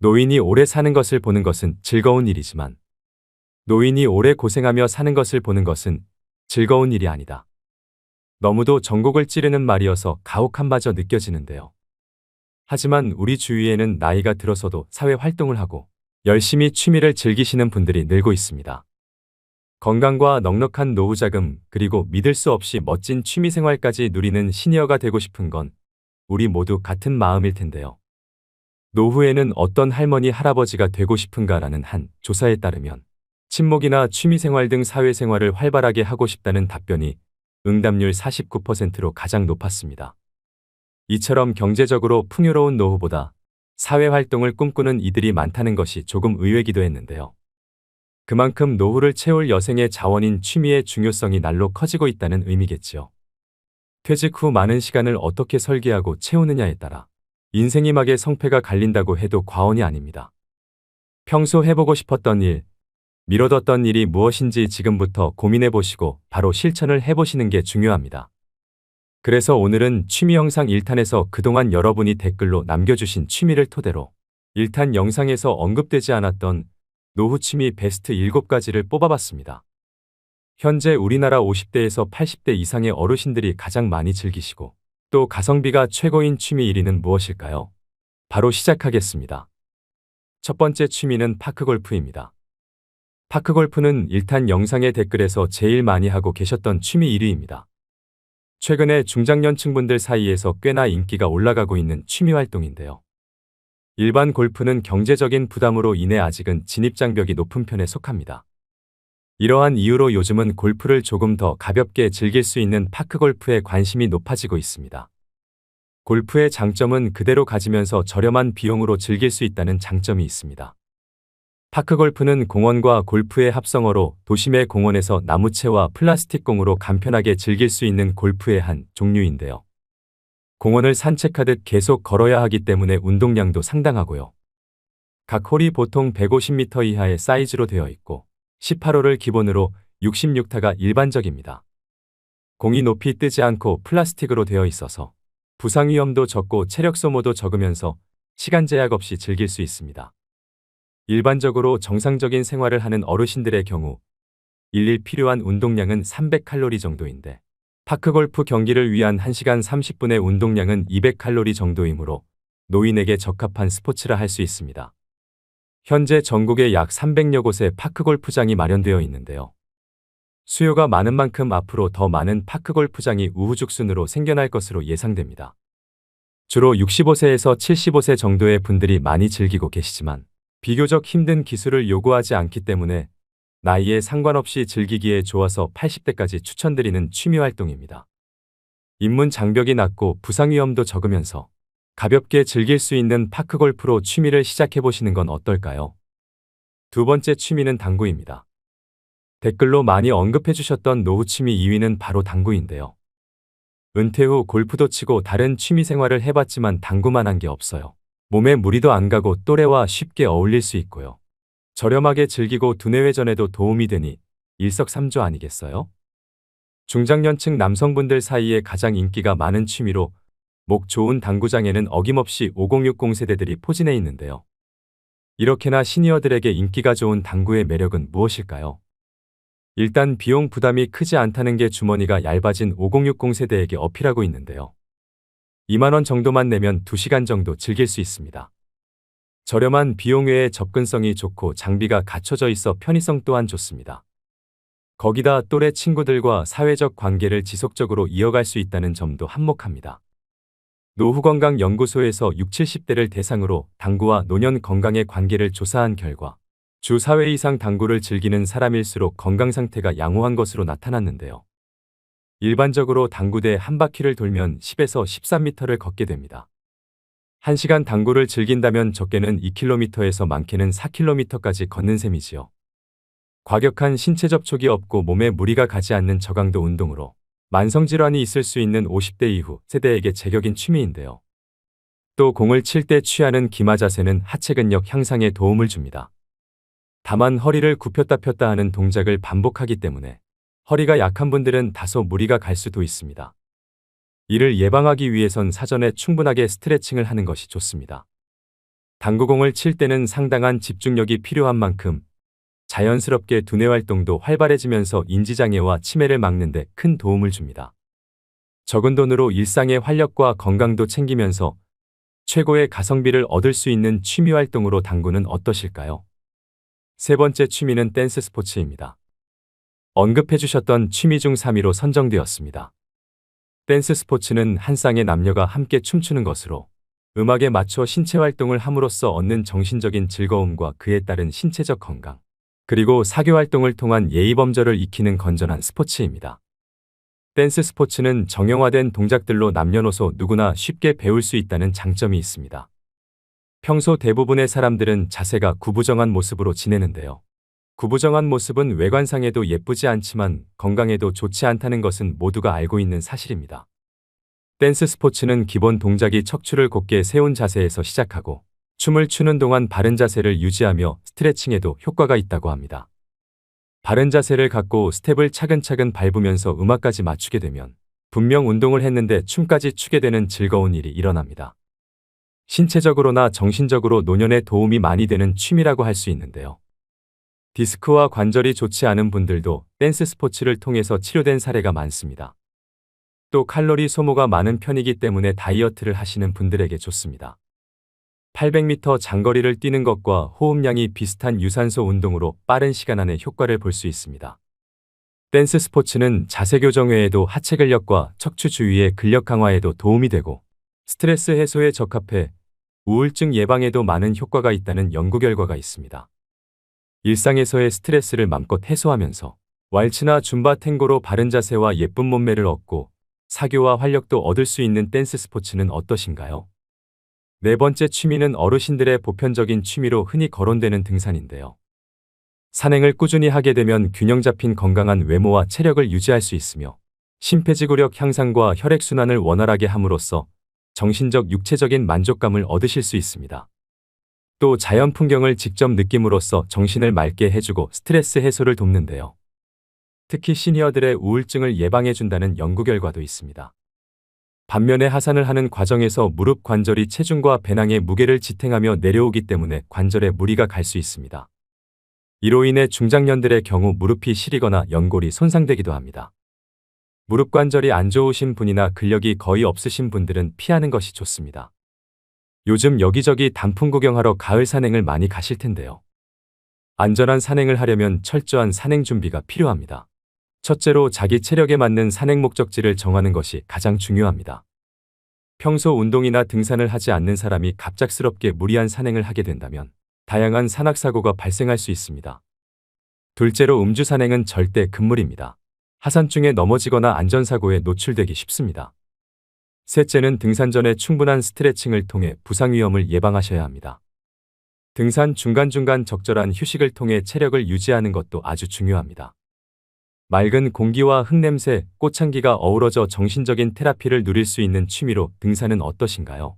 노인이 오래 사는 것을 보는 것은 즐거운 일이지만 노인이 오래 고생하며 사는 것을 보는 것은 즐거운 일이 아니다. 너무도 전곡을 찌르는 말이어서 가혹함마저 느껴지는데요. 하지만 우리 주위에는 나이가 들어서도 사회 활동을 하고 열심히 취미를 즐기시는 분들이 늘고 있습니다. 건강과 넉넉한 노후 자금, 그리고 믿을 수 없이 멋진 취미 생활까지 누리는 시니어가 되고 싶은 건 우리 모두 같은 마음일 텐데요. 노후에는 어떤 할머니, 할아버지가 되고 싶은가라는 한 조사에 따르면 친목이나 취미생활 등 사회생활을 활발하게 하고 싶다는 답변이 응답률 49%로 가장 높았습니다. 이처럼 경제적으로 풍요로운 노후보다 사회활동을 꿈꾸는 이들이 많다는 것이 조금 의외기도 했는데요. 그만큼 노후를 채울 여생의 자원인 취미의 중요성이 날로 커지고 있다는 의미겠지요. 퇴직 후 많은 시간을 어떻게 설계하고 채우느냐에 따라 인생이 막의 성패가 갈린다고 해도 과언이 아닙니다. 평소 해보고 싶었던 일, 미뤄뒀던 일이 무엇인지 지금부터 고민해보시고 바로 실천을 해보시는 게 중요합니다. 그래서 오늘은 취미 영상 1탄에서 그동안 여러분이 댓글로 남겨주신 취미를 토대로 1탄 영상에서 언급되지 않았던 노후 취미 베스트 7가지를 뽑아봤습니다. 현재 우리나라 50대에서 80대 이상의 어르신들이 가장 많이 즐기시고 또 가성비가 최고인 취미 1위는 무엇일까요? 바로 시작하겠습니다. 첫 번째 취미는 파크골프입니다. 파크골프는 1탄 영상의 댓글에서 제일 많이 하고 계셨던 취미 1위입니다. 최근에 중장년층분들 사이에서 꽤나 인기가 올라가고 있는 취미 활동인데요. 일반 골프는 경제적인 부담으로 인해 아직은 진입장벽이 높은 편에 속합니다. 이러한 이유로 요즘은 골프를 조금 더 가볍게 즐길 수 있는 파크골프에 관심이 높아지고 있습니다. 골프의 장점은 그대로 가지면서 저렴한 비용으로 즐길 수 있다는 장점이 있습니다. 파크골프는 공원과 골프의 합성어로 도심의 공원에서 나무채와 플라스틱 공으로 간편하게 즐길 수 있는 골프의 한 종류인데요. 공원을 산책하듯 계속 걸어야 하기 때문에 운동량도 상당하고요. 각 홀이 보통 150m 이하의 사이즈로 되어 있고 18홀을 기본으로 66타가 일반적입니다. 공이 높이 뜨지 않고 플라스틱으로 되어 있어서 부상 위험도 적고 체력 소모도 적으면서 시간 제약 없이 즐길 수 있습니다. 일반적으로 정상적인 생활을 하는 어르신들의 경우 일일 필요한 운동량은 300칼로리 정도인데 파크골프 경기를 위한 1시간 30분의 운동량은 200칼로리 정도이므로 노인에게 적합한 스포츠라 할 수 있습니다. 현재 전국에 약 300여 곳의 파크골프장이 마련되어 있는데요. 수요가 많은 만큼 앞으로 더 많은 파크골프장이 우후죽순으로 생겨날 것으로 예상됩니다. 주로 65세에서 75세 정도의 분들이 많이 즐기고 계시지만 비교적 힘든 기술을 요구하지 않기 때문에 나이에 상관없이 즐기기에 좋아서 80대까지 추천드리는 취미 활동입니다. 입문 장벽이 낮고 부상 위험도 적으면서 가볍게 즐길 수 있는 파크골프로 취미를 시작해보시는 건 어떨까요? 두 번째 취미는 당구입니다. 댓글로 많이 언급해주셨던 노후 취미 2위는 바로 당구인데요. 은퇴 후 골프도 치고 다른 취미 생활을 해봤지만 당구만 한 게 없어요. 몸에 무리도 안 가고 또래와 쉽게 어울릴 수 있고요. 저렴하게 즐기고 두뇌회전에도 도움이 되니 일석삼조 아니겠어요? 중장년층 남성분들 사이에 가장 인기가 많은 취미로 목 좋은 당구장에는 어김없이 5060 세대들이 포진해 있는데요. 이렇게나 시니어들에게 인기가 좋은 당구의 매력은 무엇일까요? 일단 비용 부담이 크지 않다는 게 주머니가 얇아진 5060 세대에게 어필하고 있는데요. 2만 원 정도만 내면 2시간 정도 즐길 수 있습니다. 저렴한 비용 외에 접근성이 좋고 장비가 갖춰져 있어 편의성 또한 좋습니다. 거기다 또래 친구들과 사회적 관계를 지속적으로 이어갈 수 있다는 점도 한몫합니다. 노후건강연구소에서 60, 70대를 대상으로 당구와 노년 건강의 관계를 조사한 결과 주 4회 이상 당구를 즐기는 사람일수록 건강 상태가 양호한 것으로 나타났는데요. 일반적으로 당구대 한 바퀴를 돌면 10에서 13m를 걷게 됩니다. 1시간 당구를 즐긴다면 적게는 2km에서 많게는 4km까지 걷는 셈이지요. 과격한 신체 접촉이 없고 몸에 무리가 가지 않는 저강도 운동으로 만성질환이 있을 수 있는 50대 이후 세대에게 제격인 취미인데요. 또 공을 칠 때 취하는 기마 자세는 하체 근력 향상에 도움을 줍니다. 다만 허리를 굽혔다 폈다 하는 동작을 반복하기 때문에 허리가 약한 분들은 다소 무리가 갈 수도 있습니다. 이를 예방하기 위해선 사전에 충분하게 스트레칭을 하는 것이 좋습니다. 당구공을 칠 때는 상당한 집중력이 필요한 만큼 자연스럽게 두뇌 활동도 활발해지면서 인지장애와 치매를 막는 데 큰 도움을 줍니다. 적은 돈으로 일상의 활력과 건강도 챙기면서 최고의 가성비를 얻을 수 있는 취미 활동으로 당구는 어떠실까요? 세 번째 취미는 댄스 스포츠입니다. 언급해 주셨던 취미 중 3위로 선정되었습니다. 댄스 스포츠는 한 쌍의 남녀가 함께 춤추는 것으로 음악에 맞춰 신체 활동을 함으로써 얻는 정신적인 즐거움과 그에 따른 신체적 건강, 그리고 사교 활동을 통한 예의 범절을 익히는 건전한 스포츠입니다. 댄스 스포츠는 정형화된 동작들로 남녀노소 누구나 쉽게 배울 수 있다는 장점이 있습니다. 평소 대부분의 사람들은 자세가 구부정한 모습으로 지내는데요. 구부정한 모습은 외관상에도 예쁘지 않지만 건강에도 좋지 않다는 것은 모두가 알고 있는 사실입니다. 댄스 스포츠는 기본 동작이 척추를 곧게 세운 자세에서 시작하고 춤을 추는 동안 바른 자세를 유지하며 스트레칭에도 효과가 있다고 합니다. 바른 자세를 갖고 스텝을 차근차근 밟으면서 음악까지 맞추게 되면 분명 운동을 했는데 춤까지 추게 되는 즐거운 일이 일어납니다. 신체적으로나 정신적으로 노년에 도움이 많이 되는 취미라고 할 수 있는데요. 디스크와 관절이 좋지 않은 분들도 댄스 스포츠를 통해서 치료된 사례가 많습니다. 또 칼로리 소모가 많은 편이기 때문에 다이어트를 하시는 분들에게 좋습니다. 800m 장거리를 뛰는 것과 호흡량이 비슷한 유산소 운동으로 빠른 시간 안에 효과를 볼 수 있습니다. 댄스 스포츠는 자세 교정 외에도 하체 근력과 척추 주위의 근력 강화에도 도움이 되고 스트레스 해소에 적합해 우울증 예방에도 많은 효과가 있다는 연구 결과가 있습니다. 일상에서의 스트레스를 맘껏 해소하면서 왈츠나 줌바 탱고로 바른 자세와 예쁜 몸매를 얻고 사교와 활력도 얻을 수 있는 댄스 스포츠는 어떠신가요? 네 번째 취미는 어르신들의 보편적인 취미로 흔히 거론되는 등산인데요. 산행을 꾸준히 하게 되면 균형 잡힌 건강한 외모와 체력을 유지할 수 있으며 심폐지구력 향상과 혈액순환을 원활하게 함으로써 정신적 육체적인 만족감을 얻으실 수 있습니다. 또 자연 풍경을 직접 느낌으로써 정신을 맑게 해주고 스트레스 해소를 돕는데요. 특히 시니어들의 우울증을 예방해준다는 연구 결과도 있습니다. 반면에 하산을 하는 과정에서 무릎 관절이 체중과 배낭의 무게를 지탱하며 내려오기 때문에 관절에 무리가 갈 수 있습니다. 이로 인해 중장년들의 경우 무릎이 시리거나 연골이 손상되기도 합니다. 무릎 관절이 안 좋으신 분이나 근력이 거의 없으신 분들은 피하는 것이 좋습니다. 요즘 여기저기 단풍 구경하러 가을 산행을 많이 가실 텐데요. 안전한 산행을 하려면 철저한 산행 준비가 필요합니다. 첫째로 자기 체력에 맞는 산행 목적지를 정하는 것이 가장 중요합니다. 평소 운동이나 등산을 하지 않는 사람이 갑작스럽게 무리한 산행을 하게 된다면 다양한 산악사고가 발생할 수 있습니다. 둘째로 음주 산행은 절대 금물입니다. 하산 중에 넘어지거나 안전사고에 노출되기 쉽습니다. 셋째는 등산 전에 충분한 스트레칭을 통해 부상 위험을 예방하셔야 합니다. 등산 중간중간 적절한 휴식을 통해 체력을 유지하는 것도 아주 중요합니다. 맑은 공기와 흙냄새, 꽃향기가 어우러져 정신적인 테라피를 누릴 수 있는 취미로 등산은 어떠신가요?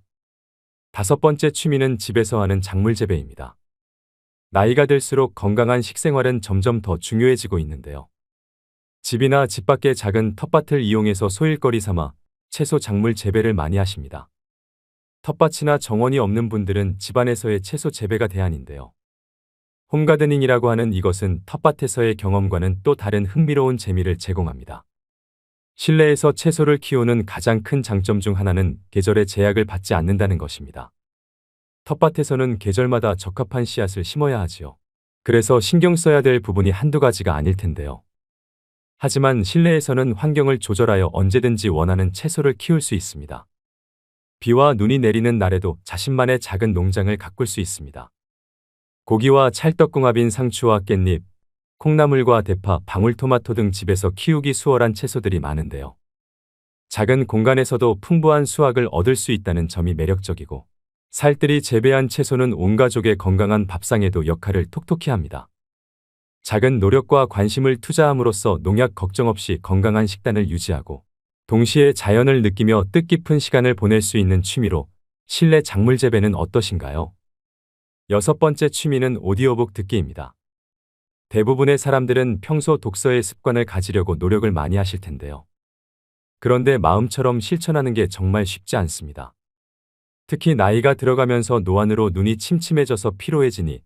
다섯 번째 취미는 집에서 하는 작물 재배입니다. 나이가 들수록 건강한 식생활은 점점 더 중요해지고 있는데요. 집이나 집 밖의 작은 텃밭을 이용해서 소일거리 삼아 채소 작물 재배를 많이 하십니다. 텃밭이나 정원이 없는 분들은 집안에서의 채소 재배가 대안인데요. 홈가드닝이라고 하는 이것은 텃밭에서의 경험과는 또 다른 흥미로운 재미를 제공합니다. 실내에서 채소를 키우는 가장 큰 장점 중 하나는 계절의 제약을 받지 않는다는 것입니다. 텃밭에서는 계절마다 적합한 씨앗을 심어야 하지요. 그래서 신경 써야 될 부분이 한두 가지가 아닐 텐데요. 하지만 실내에서는 환경을 조절하여 언제든지 원하는 채소를 키울 수 있습니다. 비와 눈이 내리는 날에도 자신만의 작은 농장을 가꿀 수 있습니다. 고기와 찰떡궁합인 상추와 깻잎, 콩나물과 대파, 방울토마토 등 집에서 키우기 수월한 채소들이 많은데요. 작은 공간에서도 풍부한 수확을 얻을 수 있다는 점이 매력적이고 살뜰히 재배한 채소는 온 가족의 건강한 밥상에도 역할을 톡톡히 합니다. 작은 노력과 관심을 투자함으로써 농약 걱정 없이 건강한 식단을 유지하고 동시에 자연을 느끼며 뜻깊은 시간을 보낼 수 있는 취미로 실내 작물 재배는 어떠신가요? 여섯 번째 취미는 오디오북 듣기입니다. 대부분의 사람들은 평소 독서의 습관을 가지려고 노력을 많이 하실 텐데요. 그런데 마음처럼 실천하는 게 정말 쉽지 않습니다. 특히 나이가 들어가면서 노안으로 눈이 침침해져서 피로해지니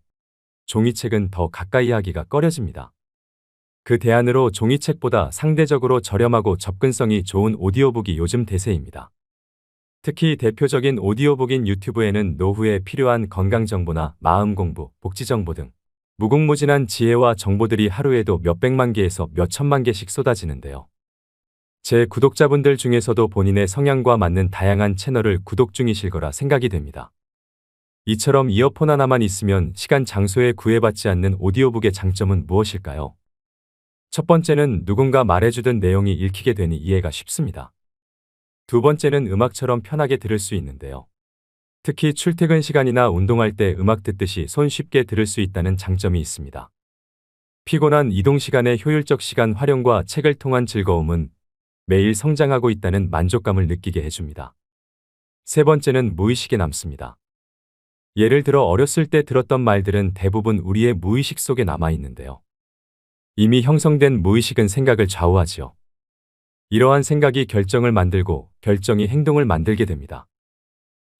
종이책은 더 가까이 하기가 꺼려집니다. 그 대안으로 종이책보다 상대적으로 저렴하고 접근성이 좋은 오디오북이 요즘 대세입니다. 특히 대표적인 오디오북인 유튜브에는 노후에 필요한 건강정보나 마음공부, 복지정보 등 무궁무진한 지혜와 정보들이 하루에도 몇백만 개에서 몇천만 개씩 쏟아지는데요. 제 구독자분들 중에서도 본인의 성향과 맞는 다양한 채널을 구독 중이실 거라 생각이 됩니다. 이처럼 이어폰 하나만 있으면 시간 장소에 구애받지 않는 오디오북의 장점은 무엇일까요? 첫 번째는 누군가 말해주던 내용이 읽히게 되니 이해가 쉽습니다. 두 번째는 음악처럼 편하게 들을 수 있는데요. 특히 출퇴근 시간이나 운동할 때 음악 듣듯이 손쉽게 들을 수 있다는 장점이 있습니다. 피곤한 이동 시간의 효율적 시간 활용과 책을 통한 즐거움은 매일 성장하고 있다는 만족감을 느끼게 해줍니다. 세 번째는 무의식에 남습니다. 예를 들어 어렸을 때 들었던 말들은 대부분 우리의 무의식 속에 남아있는데요. 이미 형성된 무의식은 생각을 좌우하지요. 이러한 생각이 결정을 만들고 결정이 행동을 만들게 됩니다.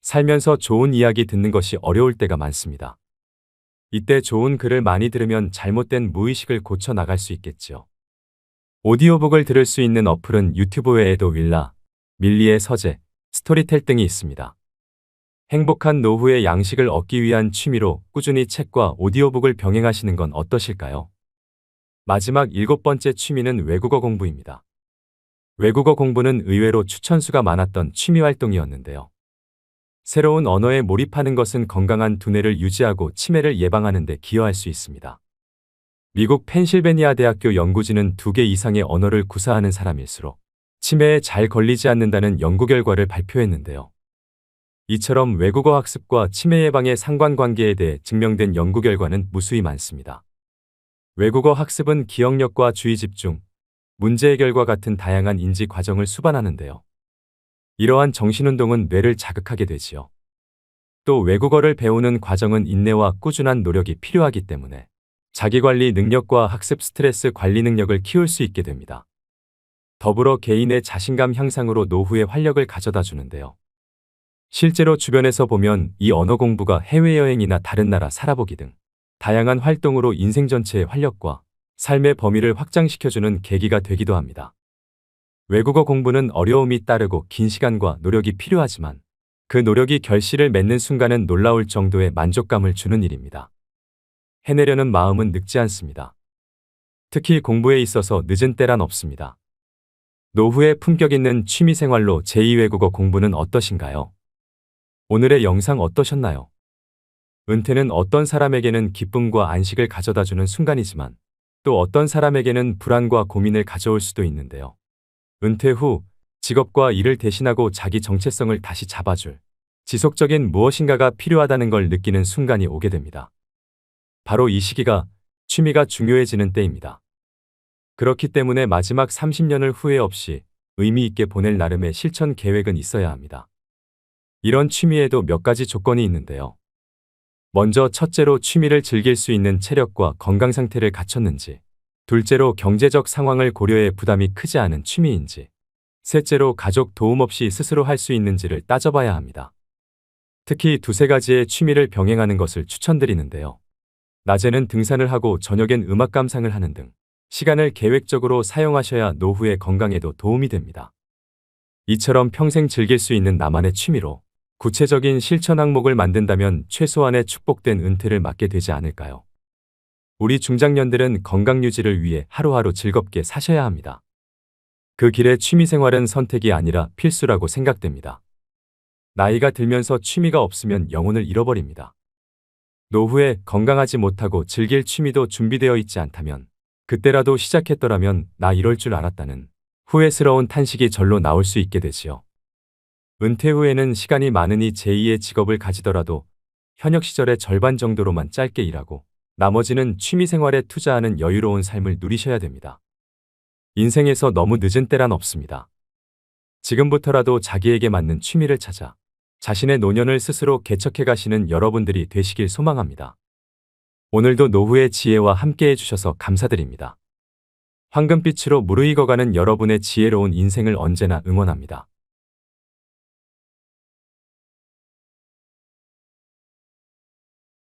살면서 좋은 이야기 듣는 것이 어려울 때가 많습니다. 이때 좋은 글을 많이 들으면 잘못된 무의식을 고쳐 나갈 수 있겠지요. 오디오북을 들을 수 있는 어플은 유튜브 외에도 윌라, 밀리의 서재, 스토리텔 등이 있습니다. 행복한 노후의 양식을 얻기 위한 취미로 꾸준히 책과 오디오북을 병행하시는 건 어떠실까요? 마지막 7번째 취미는 외국어 공부입니다. 외국어 공부는 의외로 추천수가 많았던 취미 활동이었는데요. 새로운 언어에 몰입하는 것은 건강한 두뇌를 유지하고 치매를 예방하는 데 기여할 수 있습니다. 미국 펜실베니아 대학교 연구진은 2개 이상의 언어를 구사하는 사람일수록 치매에 잘 걸리지 않는다는 연구 결과를 발표했는데요. 이처럼 외국어 학습과 치매 예방의 상관관계에 대해 증명된 연구 결과는 무수히 많습니다. 외국어 학습은 기억력과 주의 집중, 문제 해결과 같은 다양한 인지 과정을 수반하는데요. 이러한 정신운동은 뇌를 자극하게 되지요. 또 외국어를 배우는 과정은 인내와 꾸준한 노력이 필요하기 때문에 자기관리 능력과 학습 스트레스 관리 능력을 키울 수 있게 됩니다. 더불어 개인의 자신감 향상으로 노후의 활력을 가져다 주는데요. 실제로 주변에서 보면 이 언어 공부가 해외여행이나 다른 나라 살아보기 등 다양한 활동으로 인생 전체의 활력과 삶의 범위를 확장시켜주는 계기가 되기도 합니다. 외국어 공부는 어려움이 따르고 긴 시간과 노력이 필요하지만 그 노력이 결실을 맺는 순간은 놀라울 정도의 만족감을 주는 일입니다. 해내려는 마음은 늙지 않습니다. 특히 공부에 있어서 늦은 때란 없습니다. 노후에 품격 있는 취미생활로 제2외국어 공부는 어떠신가요? 오늘의 영상 어떠셨나요? 은퇴는 어떤 사람에게는 기쁨과 안식을 가져다주는 순간이지만 또 어떤 사람에게는 불안과 고민을 가져올 수도 있는데요. 은퇴 후 직업과 일을 대신하고 자기 정체성을 다시 잡아줄 지속적인 무엇인가가 필요하다는 걸 느끼는 순간이 오게 됩니다. 바로 이 시기가 취미가 중요해지는 때입니다. 그렇기 때문에 마지막 30년을 후회 없이 의미 있게 보낼 나름의 실천 계획은 있어야 합니다. 이런 취미에도 몇 가지 조건이 있는데요. 먼저 첫째로 취미를 즐길 수 있는 체력과 건강 상태를 갖췄는지, 둘째로 경제적 상황을 고려해 부담이 크지 않은 취미인지, 셋째로 가족 도움 없이 스스로 할 수 있는지를 따져봐야 합니다. 특히 두세 가지의 취미를 병행하는 것을 추천드리는데요. 낮에는 등산을 하고 저녁엔 음악 감상을 하는 등 시간을 계획적으로 사용하셔야 노후의 건강에도 도움이 됩니다. 이처럼 평생 즐길 수 있는 나만의 취미로 구체적인 실천 항목을 만든다면 최소한의 축복된 은퇴를 맞게 되지 않을까요? 우리 중장년들은 건강 유지를 위해 하루하루 즐겁게 사셔야 합니다. 그 길에 취미생활은 선택이 아니라 필수라고 생각됩니다. 나이가 들면서 취미가 없으면 영혼을 잃어버립니다. 노후에 건강하지 못하고 즐길 취미도 준비되어 있지 않다면 그때라도 시작했더라면 나 이럴 줄 알았다는 후회스러운 탄식이 절로 나올 수 있게 되지요. 은퇴 후에는 시간이 많으니 제2의 직업을 가지더라도 현역 시절의 절반 정도로만 짧게 일하고 나머지는 취미생활에 투자하는 여유로운 삶을 누리셔야 됩니다. 인생에서 너무 늦은 때란 없습니다. 지금부터라도 자기에게 맞는 취미를 찾아 자신의 노년을 스스로 개척해 가시는 여러분들이 되시길 소망합니다. 오늘도 노후의 지혜와 함께 해주셔서 감사드립니다. 황금빛으로 무르익어가는 여러분의 지혜로운 인생을 언제나 응원합니다.